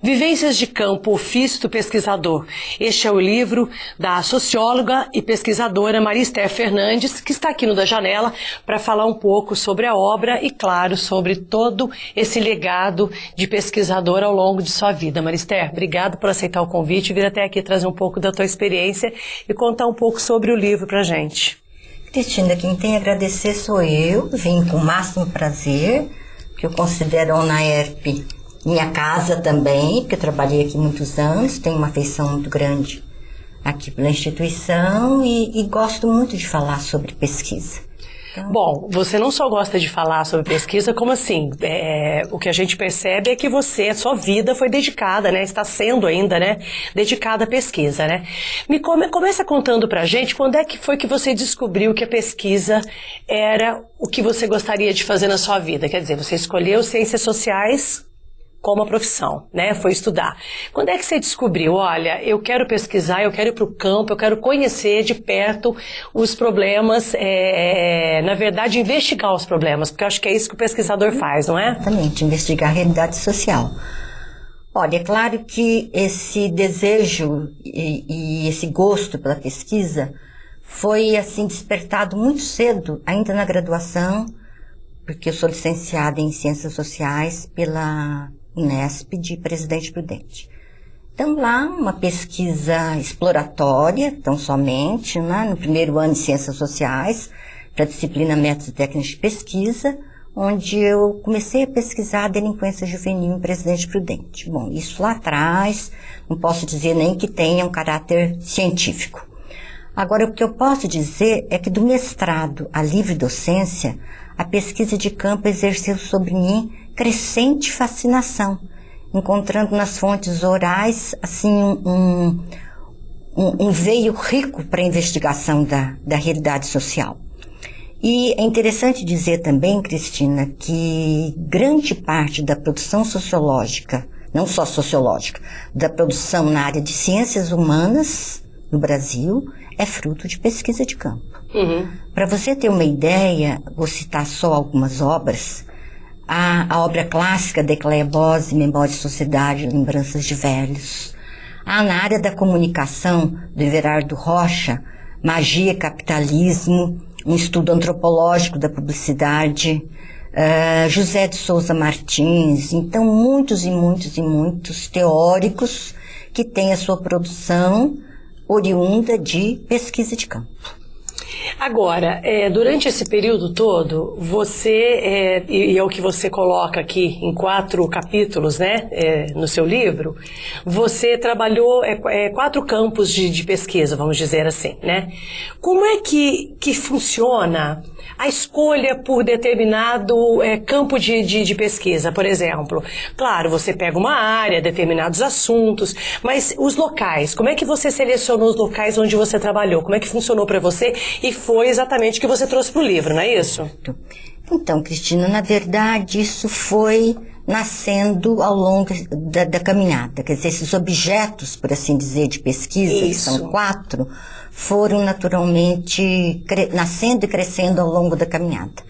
Vivências de campo, ofício do pesquisador. Este é o livro da socióloga e pesquisadora Marister Fernandes, que está aqui no Da Janela para falar um pouco sobre a obra e, claro, sobre todo esse legado de pesquisadora ao longo de sua vida. Marister, obrigado por aceitar o convite e vir até aqui trazer um pouco da tua experiência e contar um pouco sobre o livro para a gente. Cristina, quem tem a agradecer sou eu. Vim com o máximo prazer, que eu considero a UNAERP minha casa também, porque eu trabalhei aqui muitos anos, tenho uma afeição muito grande aqui pela instituição e gosto muito de falar sobre pesquisa. Então... Bom, você não só gosta de falar sobre pesquisa, como assim, o que a gente percebe é que você, a sua vida foi dedicada, né, está sendo ainda, né, dedicada à pesquisa, né. Começa contando pra gente quando é que foi que você descobriu que a pesquisa era o que você gostaria de fazer na sua vida. Quer dizer, você escolheu ciências sociais como a profissão, né? Foi estudar. Quando é que você descobriu, olha, eu quero pesquisar, eu quero ir para o campo, eu quero conhecer de perto os problemas, na verdade, investigar os problemas, porque eu acho que é isso que o pesquisador faz, não é? Exatamente, investigar a realidade social. Olha, é claro que esse desejo e esse gosto pela pesquisa foi, assim, despertado muito cedo, ainda na graduação, porque eu sou licenciada em Ciências Sociais pela Unesp de Presidente Prudente. Então, lá, uma pesquisa exploratória, tão somente, né, no primeiro ano de Ciências Sociais, para a disciplina Métodos e Técnicas de Pesquisa, onde eu comecei a pesquisar a delinquência juvenil em Presidente Prudente. Bom, isso lá atrás, não posso dizer nem que tenha um caráter científico. Agora, o que eu posso dizer é que do mestrado à livre docência, a pesquisa de campo exerceu sobre mim crescente fascinação, encontrando nas fontes orais, assim, um veio rico para a investigação da realidade social. E é interessante dizer também, Cristina, que grande parte da produção sociológica, não só sociológica, da produção na área de ciências humanas no Brasil, é fruto de pesquisa de campo. Uhum. Para você ter uma ideia, vou citar só algumas obras. A obra clássica de Ecleia Bose, Memória e Sociedade, Lembranças de Velhos. Na área da comunicação, do Everardo Rocha, Magia e Capitalismo, um estudo antropológico da publicidade. José de Souza Martins. Então, muitos e muitos e muitos teóricos que têm a sua produção oriunda de pesquisa de campo. Agora, durante esse período todo, você, e é o que você coloca aqui em 4 capítulos, né, no seu livro, você trabalhou 4 campos de pesquisa, vamos dizer assim, né? Como é que funciona a escolha por determinado campo de pesquisa, por exemplo? Claro, você pega uma área, determinados assuntos, mas os locais, como é que você selecionou os locais onde você trabalhou? Como é que funcionou para você? E foi exatamente o que você trouxe para o livro, não é isso? Então, Cristina, na verdade, isso foi nascendo ao longo da caminhada. Quer dizer, esses objetos, por assim dizer, de pesquisa, que são 4, foram naturalmente nascendo e crescendo ao longo da caminhada.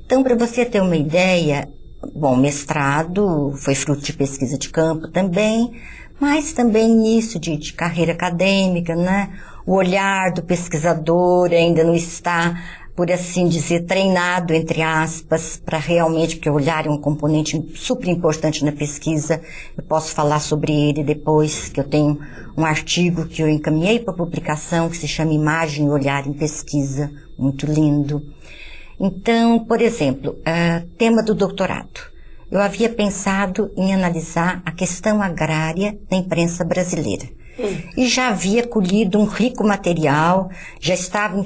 Então, para você ter uma ideia, bom, mestrado foi fruto de pesquisa de campo também, mas também início de carreira acadêmica, né? O olhar do pesquisador ainda não está, por assim dizer, treinado, entre aspas, para realmente, porque o olhar é um componente super importante na pesquisa. Eu posso falar sobre ele depois, que eu tenho um artigo que eu encaminhei para publicação, que se chama Imagem e Olhar em Pesquisa, muito lindo. Então, por exemplo, tema do doutorado. Eu havia pensado em analisar a questão agrária da imprensa brasileira. E já havia colhido um rico material, já estava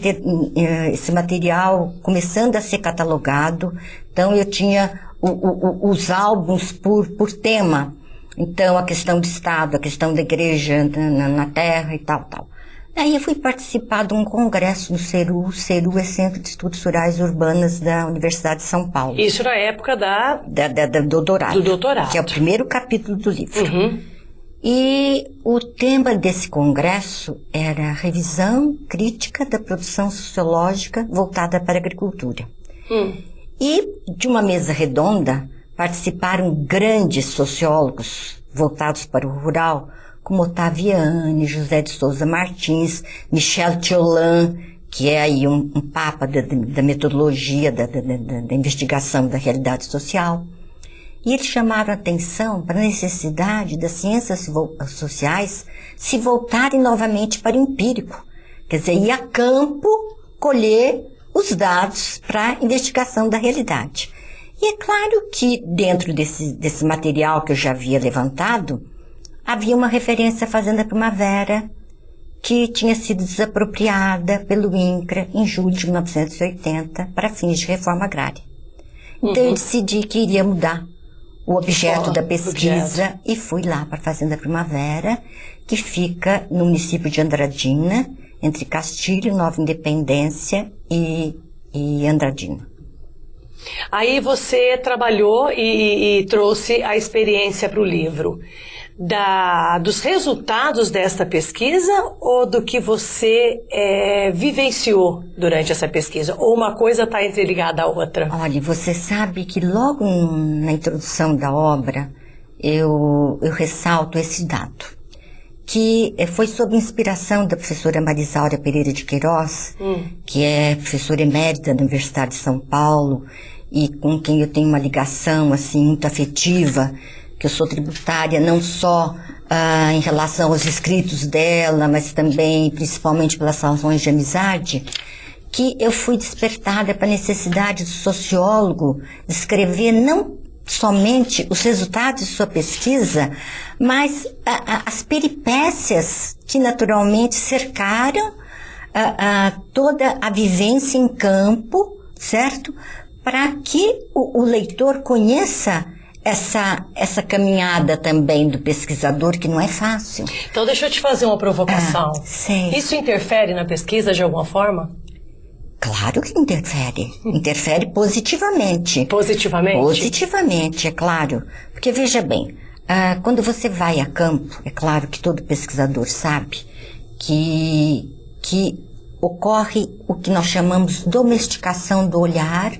esse material começando a ser catalogado, então eu tinha os álbuns por tema, então a questão do Estado, a questão da igreja na terra e tal. Aí eu fui participar de um congresso no CERU. O CERU é Centro de Estudos Rurais e Urbanas da Universidade de São Paulo. Isso na época do doutorado. Do doutorado. Que é o primeiro capítulo do livro. Uhum. E o tema desse congresso era a revisão crítica da produção sociológica voltada para a agricultura. E de uma mesa redonda participaram grandes sociólogos voltados para o rural, como Otaviani, José de Souza Martins, Michel Tiolan, que é aí um papa da metodologia, da investigação da realidade social. E eles chamaram a atenção para a necessidade das ciências sociais se voltarem novamente para o empírico. Quer dizer, ir a campo colher os dados para a investigação da realidade. E é claro que dentro desse material que eu já havia levantado, havia uma referência à Fazenda Primavera, que tinha sido desapropriada pelo INCRA em julho de 1980 para fins de reforma agrária. Então eu decidi que iria mudar o objeto da pesquisa e fui lá para a Fazenda Primavera, que fica no município de Andradina, entre Castilho, Nova Independência e Andradina. Aí você trabalhou e trouxe a experiência para o livro. Dos resultados desta pesquisa ou do que você vivenciou durante essa pesquisa? Ou uma coisa está interligada à outra? Olha, você sabe que logo na introdução da obra eu ressalto esse dado, que foi sob inspiração da professora Marisaura Pereira de Queiroz, que é professora emérita da Universidade de São Paulo e com quem eu tenho uma ligação assim muito afetiva, que eu sou tributária não só em relação aos escritos dela, mas também, principalmente pelas razões de amizade, que eu fui despertada para a necessidade do sociólogo escrever não somente os resultados de sua pesquisa, mas as peripécias que naturalmente cercaram toda a vivência em campo, certo? Para que o leitor conheça essa caminhada também do pesquisador, que não é fácil. Então deixa eu te fazer uma provocação. Sei. Isso interfere na pesquisa de alguma forma? Claro que interfere. Interfere positivamente. Positivamente? Positivamente, é claro. Porque veja bem, quando você vai a campo, é claro que todo pesquisador sabe que ocorre o que nós chamamos de domesticação do olhar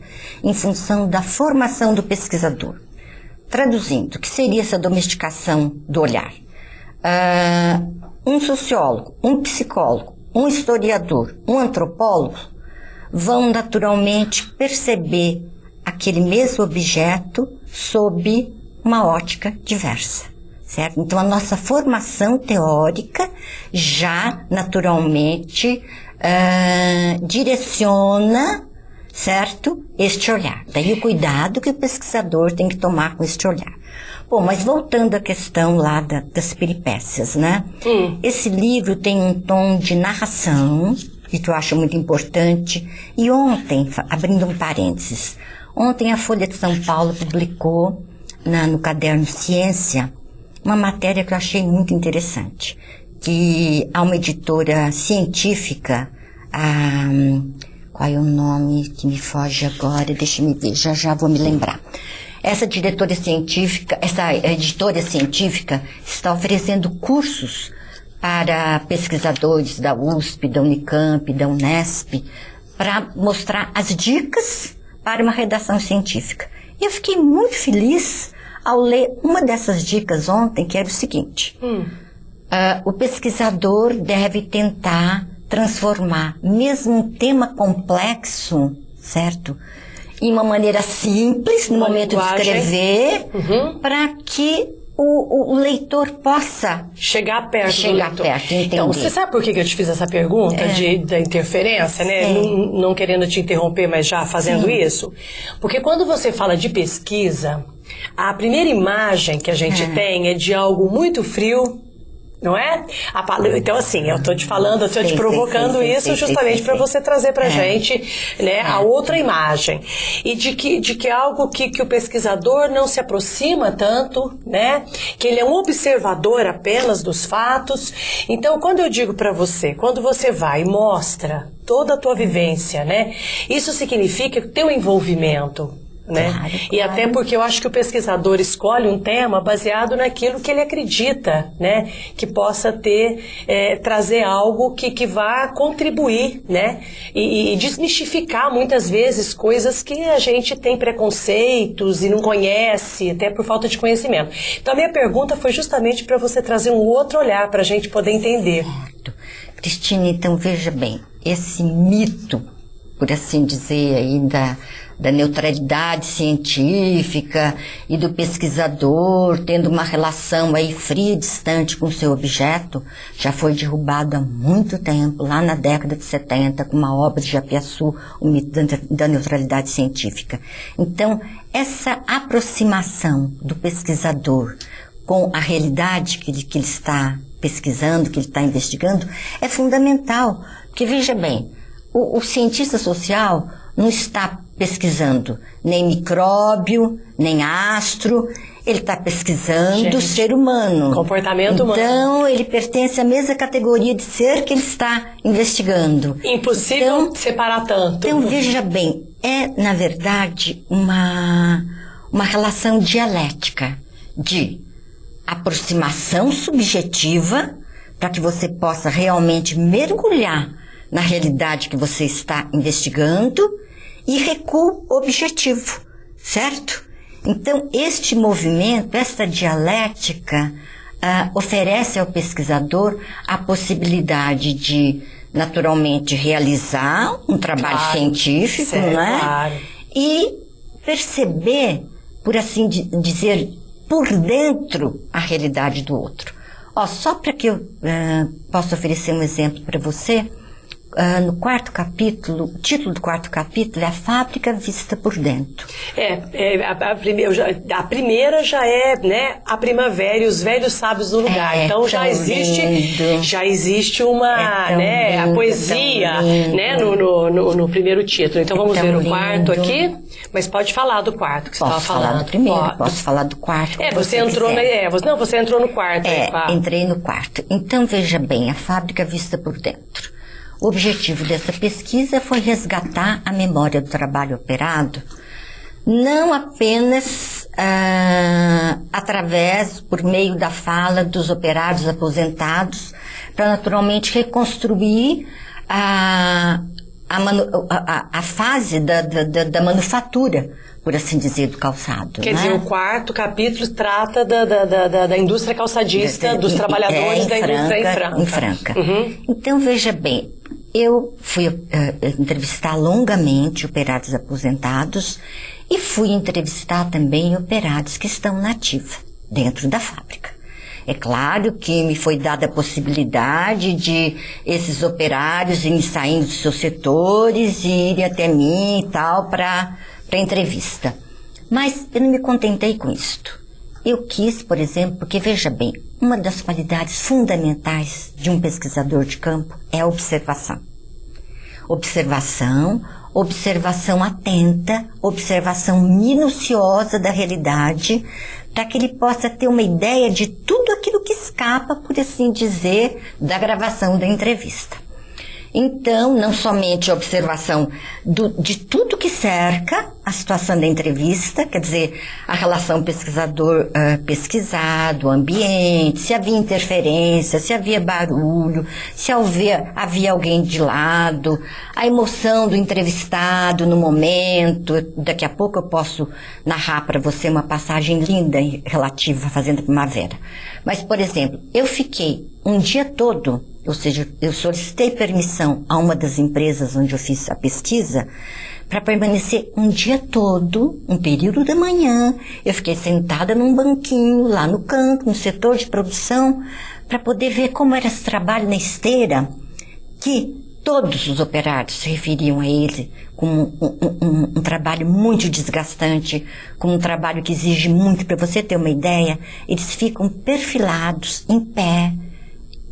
em função da formação do pesquisador. Traduzindo, o que seria essa domesticação do olhar? Um sociólogo, um psicólogo, um historiador, um antropólogo vão naturalmente perceber aquele mesmo objeto sob uma ótica diversa, certo? Então a nossa formação teórica já naturalmente direciona, certo? Este olhar. Daí o cuidado que o pesquisador tem que tomar com este olhar. Bom, mas voltando à questão lá das peripécias, né? Esse livro tem um tom de narração, e que eu acho muito importante. E ontem, abrindo um parênteses, ontem a Folha de São Paulo publicou no caderno Ciência uma matéria que eu achei muito interessante, que há uma editora científica, qual é o nome que me foge agora? Deixa-me ver, já vou me lembrar. Essa editora científica está oferecendo cursos para pesquisadores da USP, da Unicamp, da Unesp, para mostrar as dicas para uma redação científica. E eu fiquei muito feliz ao ler uma dessas dicas ontem, que era o seguinte. O pesquisador deve tentar transformar mesmo um tema complexo, certo? Em uma maneira simples, no momento de escrever, para que o leitor possa chegar perto do leitor. Entender. Então, você sabe por que eu te fiz essa pergunta da interferência, né? Não querendo te interromper, mas já fazendo isso. Porque quando você fala de pesquisa, a primeira imagem que a gente tem é de algo muito frio, não é? Então, assim, eu tô te falando, eu tô te provocando isso justamente para você trazer pra gente, né, a outra imagem. E de que algo que o pesquisador não se aproxima tanto, né? Que ele é um observador apenas dos fatos. Então, quando eu digo para você, quando você vai e mostra toda a tua vivência, né? Isso significa que o teu envolvimento né? Claro, E até porque eu acho que o pesquisador escolhe um tema baseado naquilo que ele acredita, né? Que possa trazer algo que vá contribuir, né? E desmistificar muitas vezes coisas que a gente tem preconceitos e não conhece, até por falta de conhecimento. Então a minha pergunta foi justamente para você trazer um outro olhar para a gente poder entender. Certo. Cristina, então veja bem, esse mito, por assim dizer, aí da neutralidade científica e do pesquisador tendo uma relação aí fria e distante com o seu objeto, já foi derrubado há muito tempo, lá na década de 70, com uma obra de Japiaçu, o mito da neutralidade científica. Então, essa aproximação do pesquisador com a realidade que ele está pesquisando, que ele está investigando, é fundamental. Porque, veja bem, o cientista social não está pesquisando nem micróbio, nem astro, ele está pesquisando o ser humano. Comportamento humano. Então, ele pertence à mesma categoria de ser que ele está investigando. Impossível separar tanto. Então, veja bem, na verdade, uma relação dialética de aproximação subjetiva para que você possa realmente mergulhar na realidade que você está investigando e recuo objetivo, certo? Então, este movimento, esta dialética, oferece ao pesquisador a possibilidade de, naturalmente, realizar um trabalho científico, certo, não é? Claro. E perceber, por assim dizer, por dentro a realidade do outro. Só para que eu possa oferecer um exemplo para você, no quarto capítulo, o título do quarto capítulo é A Fábrica Vista por Dentro. A primeira já é, né, a primavera e os velhos sábios do lugar. Então já existe uma, né, a poesia, né, no primeiro título. Então vamos ver o quarto aqui. Mas pode falar do quarto que você estava falando. Posso falar do primeiro, posso falar do quarto. Você entrou você entrou no quarto. Entrei no quarto. Então veja bem, a fábrica vista por dentro. O objetivo dessa pesquisa foi resgatar a memória do trabalho operado, não apenas por meio da fala dos operários aposentados, para naturalmente reconstruir a fase da manufatura, por assim dizer, do calçado. Quer dizer, o quarto capítulo trata da indústria calçadista, dos trabalhadores da indústria em Franca. Uhum. Então, veja bem, eu fui entrevistar longamente operários aposentados e fui entrevistar também operários que estão na ativa, dentro da fábrica. É claro que me foi dada a possibilidade de esses operários irem saindo dos seus setores e irem até mim e tal para entrevista. Mas eu não me contentei com isto. Eu quis, por exemplo, porque veja bem, uma das qualidades fundamentais de um pesquisador de campo é a observação. Observação atenta, observação minuciosa da realidade, para que ele possa ter uma ideia de tudo aquilo que escapa, por assim dizer, da gravação da entrevista. Então, não somente a observação de tudo que cerca a situação da entrevista, quer dizer, a relação pesquisador-pesquisado, o ambiente, se havia interferência, se havia barulho, se havia alguém de lado, a emoção do entrevistado no momento. Daqui a pouco eu posso narrar para você uma passagem linda relativa à Fazenda Primavera. Mas, por exemplo, eu fiquei um dia todo, ou seja, eu solicitei permissão a uma das empresas onde eu fiz a pesquisa para permanecer um dia todo, um período da manhã. Eu fiquei sentada num banquinho lá no campo, no setor de produção, para poder ver como era esse trabalho na esteira, que todos os operários se referiam a ele como um trabalho muito desgastante, como um trabalho que exige muito. Para você ter uma ideia, eles ficam perfilados, em pé,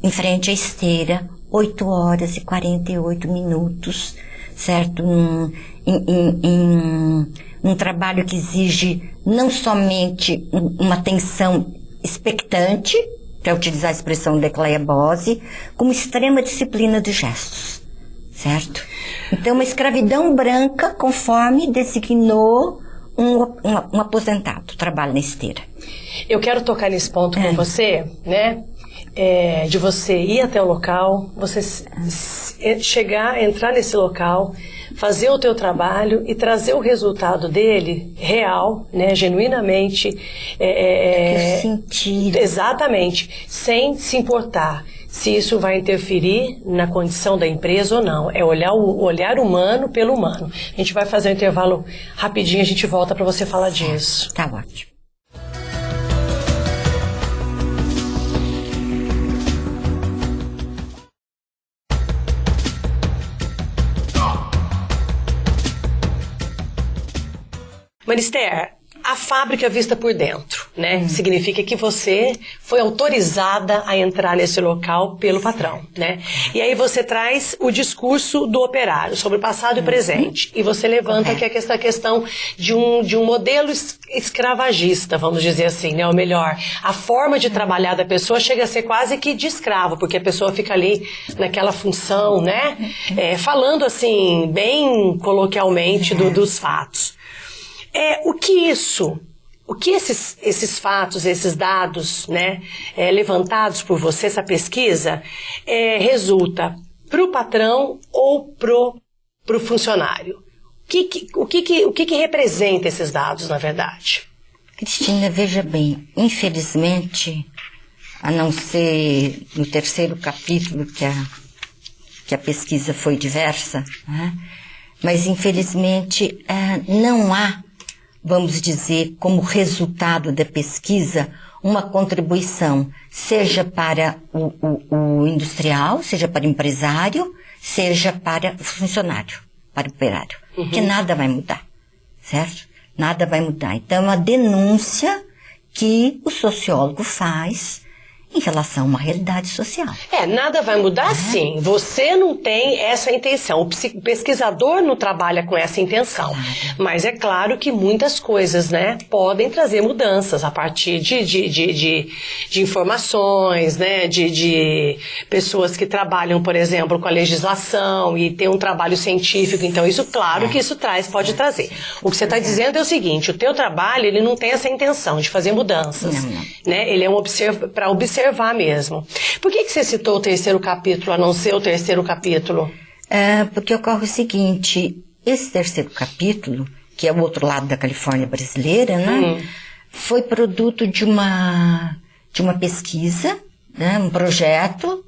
em frente à esteira, 8 horas e 48 minutos, certo? Um trabalho que exige não somente uma atenção expectante, para utilizar a expressão de Cleia Bose, como extrema disciplina de gestos, certo? Então, uma escravidão branca, conforme designou um aposentado trabalha na esteira. Eu quero tocar nesse ponto com você, né? De você ir até o local, você chegar, entrar nesse local, fazer o teu trabalho e trazer o resultado dele real, né, genuinamente. Sentido. Exatamente, sem se importar se isso vai interferir na condição da empresa ou não. É olhar o olhar humano pelo humano. A gente vai fazer um intervalo rapidinho, a gente volta para você falar disso. Tá ótimo. Marister, a fábrica vista por dentro, né? Significa que você foi autorizada a entrar nesse local pelo patrão, né? E aí você traz o discurso do operário sobre o passado e presente. E você levanta que essa questão de um modelo escravagista, vamos dizer assim, né? Ou melhor, a forma de trabalhar da pessoa chega a ser quase que de escravo, porque a pessoa fica ali naquela função, né? Falando assim, bem coloquialmente dos fatos. O que esses fatos, esses dados, né, levantados por você, essa pesquisa, resulta para o patrão ou pro funcionário? O que representa esses dados, na verdade? Cristina, veja bem, infelizmente, a não ser no terceiro capítulo que a pesquisa foi diversa, né, mas infelizmente não há, vamos dizer, como resultado da pesquisa, uma contribuição, seja para o industrial, seja para o empresário, seja para o funcionário, para o operário. Porque nada vai mudar, certo? Nada vai mudar. Então, é uma denúncia que o sociólogo faz em relação a uma realidade social. Nada vai mudar sim. Você não tem essa intenção. O pesquisador não trabalha com essa intenção. Claro. Mas é claro que muitas coisas, né, podem trazer mudanças a partir de informações, né, de pessoas que trabalham, por exemplo, com a legislação e tem um trabalho científico. Então, isso, claro que isso pode trazer. O que você está dizendo é o seguinte, o teu trabalho, ele não tem essa intenção de fazer mudanças. Não. Né? Ele é para observar mesmo. Por que você citou o terceiro capítulo, a não ser o terceiro capítulo? Porque ocorre o seguinte, esse terceiro capítulo, que é o outro lado da Califórnia brasileira, né, foi produto de uma pesquisa, né, um projeto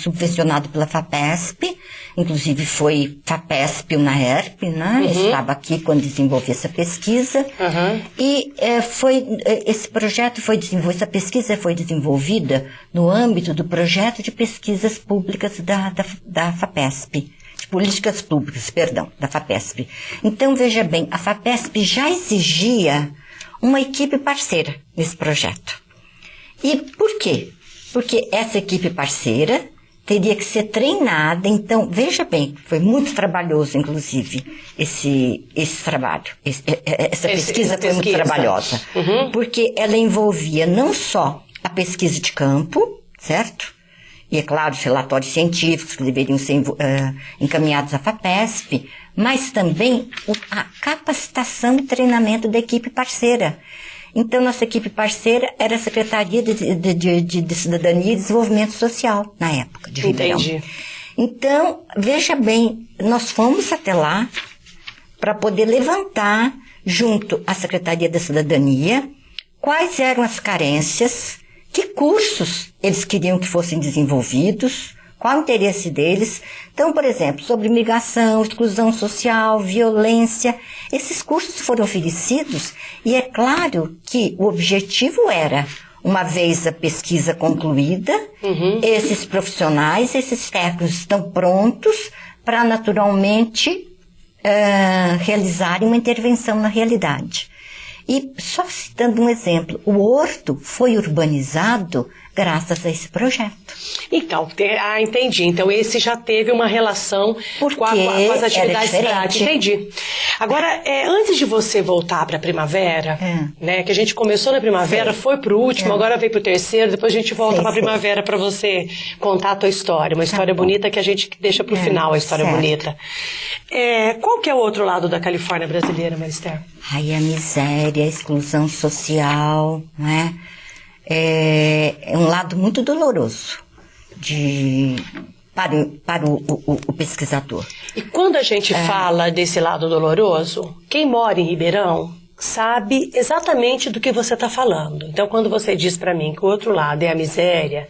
subvencionado pela FAPESP, inclusive foi FAPESP e UNAERP, né, estava aqui quando desenvolvi essa pesquisa, e essa pesquisa foi desenvolvida no âmbito do projeto de pesquisas públicas da FAPESP, de políticas públicas, da FAPESP. Então, veja bem, a FAPESP já exigia uma equipe parceira nesse projeto. E por quê? Porque essa equipe parceira teria que ser treinada. Então, veja bem, foi muito trabalhoso, inclusive, esse trabalho. Essa pesquisa foi muito trabalhosa. Porque ela envolvia não só a pesquisa de campo, certo? E, é claro, os relatórios científicos que deveriam ser encaminhados à FAPESP, mas também a capacitação e treinamento da equipe parceira. Então, nossa equipe parceira era a Secretaria de Cidadania e Desenvolvimento Social, na época, de Ribeirão. Entendi. Então, veja bem, nós fomos até lá para poder levantar, junto à Secretaria da Cidadania, quais eram as carências, que cursos eles queriam que fossem desenvolvidos, qual o interesse deles. Então, por exemplo, sobre migração, exclusão social, violência, esses cursos foram oferecidos e é claro que o objetivo era, uma vez a pesquisa concluída, esses profissionais, esses técnicos estão prontos para naturalmente realizarem uma intervenção na realidade. E só citando um exemplo, o Horto foi urbanizado graças a esse projeto. Então, entendi. Então, esse já teve uma relação com as atividades práticas. Entendi. Agora, antes de você voltar para a primavera, né, que a gente começou na primavera, foi pro último, agora veio pro terceiro, depois a gente volta para a primavera para você contar a tua história. Uma história bonita que a gente deixa pro final, a história bonita. Qual que é o outro lado da Califórnia brasileira, Marister? Ai, a miséria, a exclusão social, né? É um lado muito doloroso para o pesquisador. E quando a gente fala desse lado doloroso, quem mora em Ribeirão sabe exatamente do que você está falando. Então, quando você diz para mim que o outro lado é a miséria,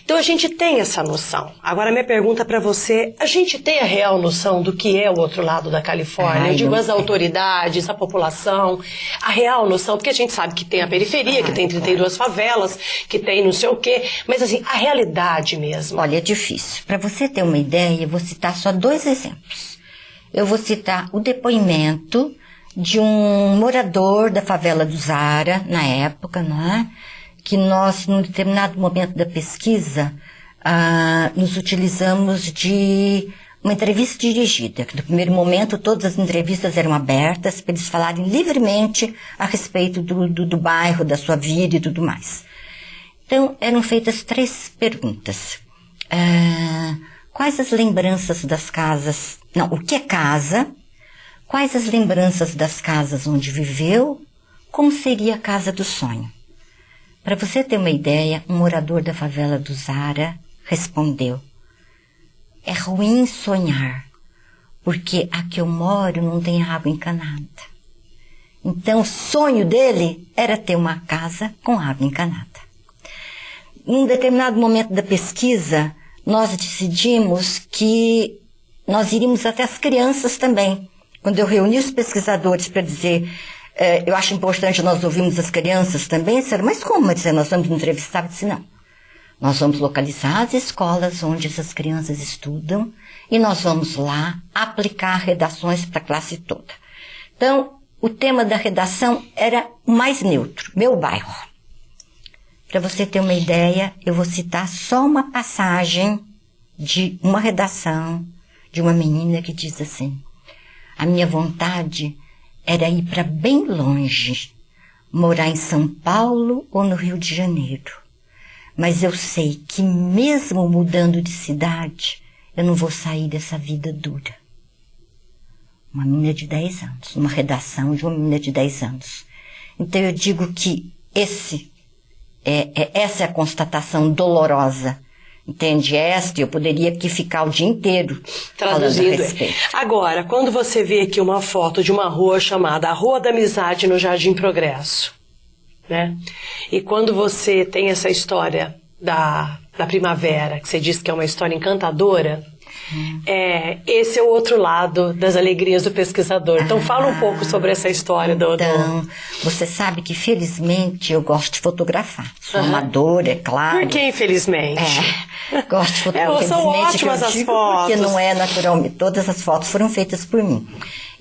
então a gente tem essa noção. Agora, minha pergunta para você, a gente tem a real noção do que é o outro lado da Califórnia? Eu digo as autoridades, a população, a real noção, porque a gente sabe que tem a periferia, que tem 32 favelas, que tem não sei o quê, mas assim, a realidade mesmo. Olha, é difícil. Para você ter uma ideia, eu vou citar só 2 exemplos. Eu vou citar o depoimento de um morador da favela do Zara, na época, não é? Que nós, num determinado momento da pesquisa, nos utilizamos de uma entrevista dirigida. Que no primeiro momento, todas as entrevistas eram abertas para eles falarem livremente a respeito do bairro, da sua vida e tudo mais. Então, eram feitas 3 perguntas. Quais as lembranças das casas? Não, o que é casa? Quais as lembranças das casas onde viveu? Como seria a casa do sonho? Para você ter uma ideia, um morador da favela do Zara respondeu: é ruim sonhar, porque a que eu moro não tem água encanada. Então o sonho dele era ter uma casa com água encanada. Num determinado momento da pesquisa, nós decidimos que nós iríamos até as crianças também. Quando eu reuni os pesquisadores para dizer... eu acho importante nós ouvirmos as crianças também. Disseram, mas como? Nós vamos entrevistar? Eu disse, não. Nós vamos localizar as escolas onde essas crianças estudam e nós vamos lá aplicar redações para a classe toda. Então, o tema da redação era o mais neutro, meu bairro. Para você ter uma ideia, eu vou citar só uma passagem de uma redação de uma menina que diz assim: a minha vontade era ir para bem longe, morar em São Paulo ou no Rio de Janeiro. Mas eu sei que mesmo mudando de cidade, eu não vou sair dessa vida dura. Uma menina de 10 anos, uma redação de uma menina de 10 anos. Então eu digo que essa é a constatação dolorosa. Entende? Eu poderia aqui ficar o dia inteiro traduzindo. Falando a respeito. Agora, quando você vê aqui uma foto de uma rua chamada a Rua da Amizade no Jardim Progresso, né? E quando você tem essa história da primavera, que você diz que é uma história encantadora, esse é o outro lado das alegrias do pesquisador. Então fala um pouco sobre essa história Então, você sabe que felizmente eu gosto de fotografar. Sou amadora, é claro. Por que infelizmente? Gosto de fotografar. São ótimas as fotos. Porque não é naturalmente. Todas as fotos foram feitas por mim.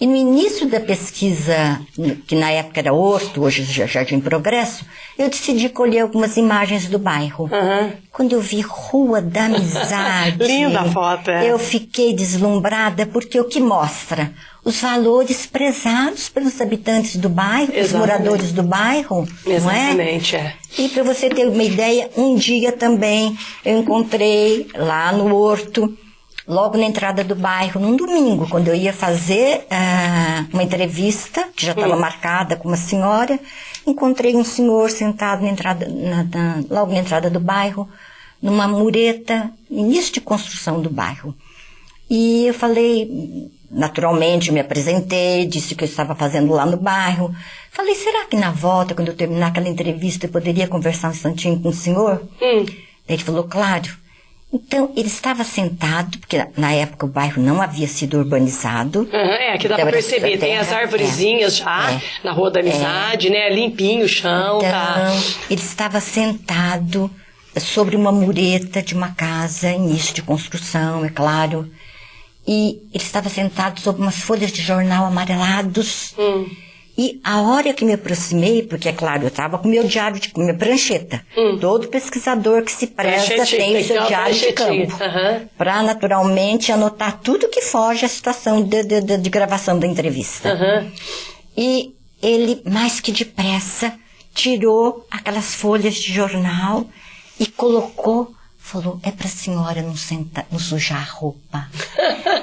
E no início da pesquisa, que na época era Horto, hoje é Jardim Progresso, eu decidi colher algumas imagens do bairro. Quando eu vi Rua da Amizade... Linda a foto, eu fiquei deslumbrada, porque o que mostra? Os valores prezados pelos habitantes do bairro, os moradores do bairro, exatamente, não é? E para você ter uma ideia, um dia também eu encontrei lá no Horto, logo na entrada do bairro, num domingo, quando eu ia fazer uma entrevista, que já estava marcada com uma senhora, encontrei um senhor sentado logo na entrada do bairro, numa mureta, início de construção do bairro. E eu falei, naturalmente, me apresentei, disse o que eu estava fazendo lá no bairro. Falei, será que na volta, quando eu terminar aquela entrevista, eu poderia conversar um instantinho com o senhor? Daí ele falou, claro. Então, ele estava sentado, porque na época o bairro não havia sido urbanizado. Que dá para perceber, tem as arvorezinhas já na Rua da Amizade, né? Limpinho o chão, então, ele estava sentado sobre uma mureta de uma casa, início de construção, é claro. E ele estava sentado sobre umas folhas de jornal amarelados. E a hora que me aproximei, porque é claro, eu estava com meu diário, com minha prancheta. Todo pesquisador que se presta tem o seu diário de campo. Para, naturalmente, anotar tudo que foge à situação de gravação da entrevista. E ele, mais que depressa, tirou aquelas folhas de jornal e colocou... Falou, é para a senhora não sujar a roupa.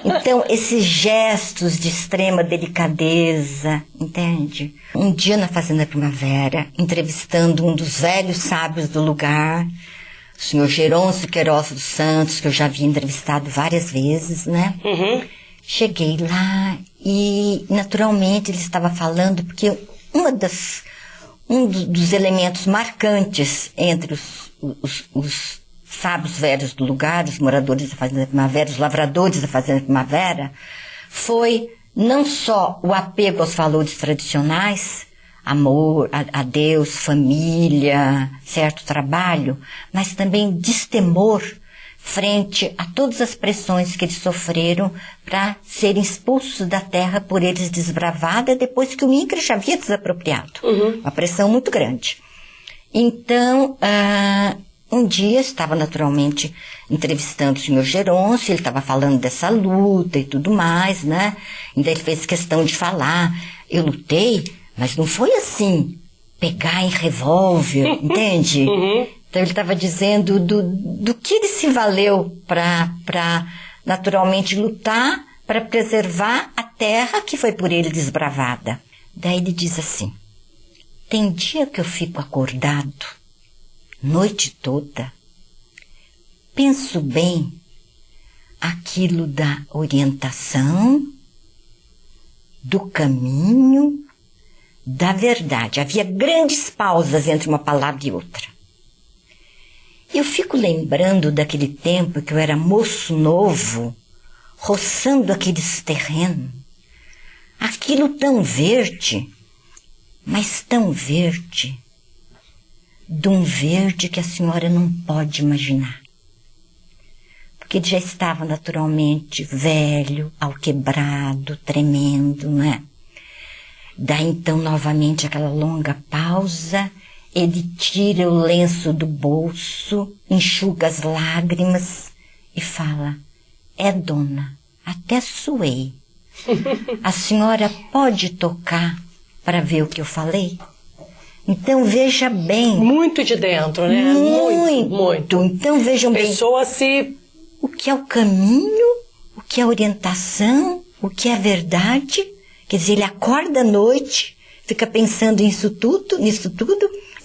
Então, esses gestos de extrema delicadeza, entende? Um dia na Fazenda Primavera, entrevistando um dos velhos sábios do lugar, o senhor Gerôncio Queiroz dos Santos, que eu já havia entrevistado várias vezes, né? Cheguei lá e, naturalmente, ele estava falando, porque um dos elementos marcantes entre os sábios velhos do lugar, os moradores da Fazenda Primavera, os lavradores da Fazenda Primavera, foi não só o apego aos valores tradicionais, amor, a Deus, família, certo trabalho, mas também destemor frente a todas as pressões que eles sofreram para serem expulsos da terra por eles desbravada depois que o INCRA já havia desapropriado. Uma pressão muito grande. Então, um dia estava naturalmente entrevistando o senhor Gerôncio, ele estava falando dessa luta e tudo mais, né? Ainda ele fez questão de falar, eu lutei, mas não foi assim, pegar em revólver, entende? Então ele estava dizendo do que ele se valeu para naturalmente lutar, para preservar a terra que foi por ele desbravada. Daí ele diz assim, tem dia que eu fico acordado, noite toda, penso bem aquilo da orientação, do caminho, da verdade. Havia grandes pausas entre uma palavra e outra. Eu fico lembrando daquele tempo que eu era moço novo, roçando aqueles terrenos, aquilo tão verde, mas tão verde, de um verde que a senhora não pode imaginar. Porque ele já estava naturalmente velho, alquebrado, tremendo, não é? Daí então novamente aquela longa pausa, ele tira o lenço do bolso, enxuga as lágrimas e fala, dona, até suei. A senhora pode tocar para ver o que eu falei? Então, veja bem. Muito de dentro, né? Muito. Então, vejam bem. Pessoa se... O que é o caminho, o que é a orientação, o que é a verdade. Quer dizer, ele acorda à noite, fica pensando nisso tudo, e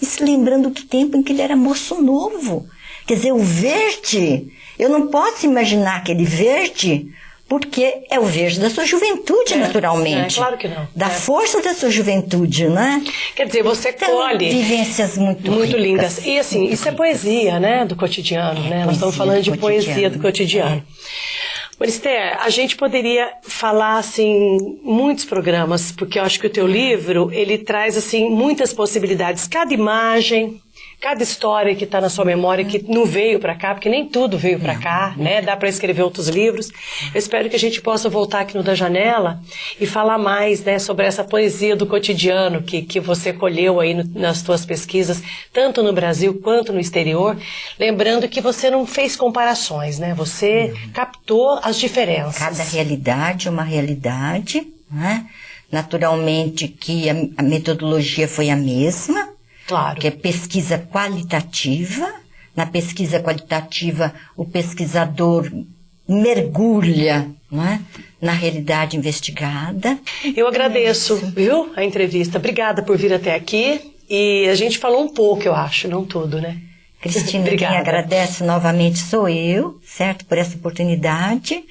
se lembrando do tempo em que ele era moço novo. Quer dizer, o verde, eu não posso imaginar aquele verde... Porque é o verde da sua juventude, naturalmente. Claro que não. Da força da sua juventude, né? Quer dizer, você colhe... Vivências muito lindas. E assim, isso é poesia, né? Do cotidiano, né? Nós estamos falando de poesia do cotidiano. Marister, a gente poderia falar, assim, muitos programas, porque eu acho que o teu livro, ele traz, assim, muitas possibilidades. Cada imagem... Cada história que está na sua memória que não veio para cá, porque nem tudo veio para cá, né? Dá para escrever outros livros. Eu espero que a gente possa voltar aqui no Da Janela e falar mais, né, sobre essa poesia do cotidiano que você colheu aí nas suas pesquisas, tanto no Brasil quanto no exterior. Lembrando que você não fez comparações, né? Você captou as diferenças. Cada realidade é uma realidade, né? Naturalmente que a metodologia foi a mesma. Claro. Que é pesquisa qualitativa. Na pesquisa qualitativa, o pesquisador mergulha, né, na realidade investigada. Eu agradeço, viu, a entrevista. Obrigada por vir até aqui. E a gente falou um pouco, eu acho, não tudo, né? Cristina, quem agradece novamente sou eu, certo, por essa oportunidade.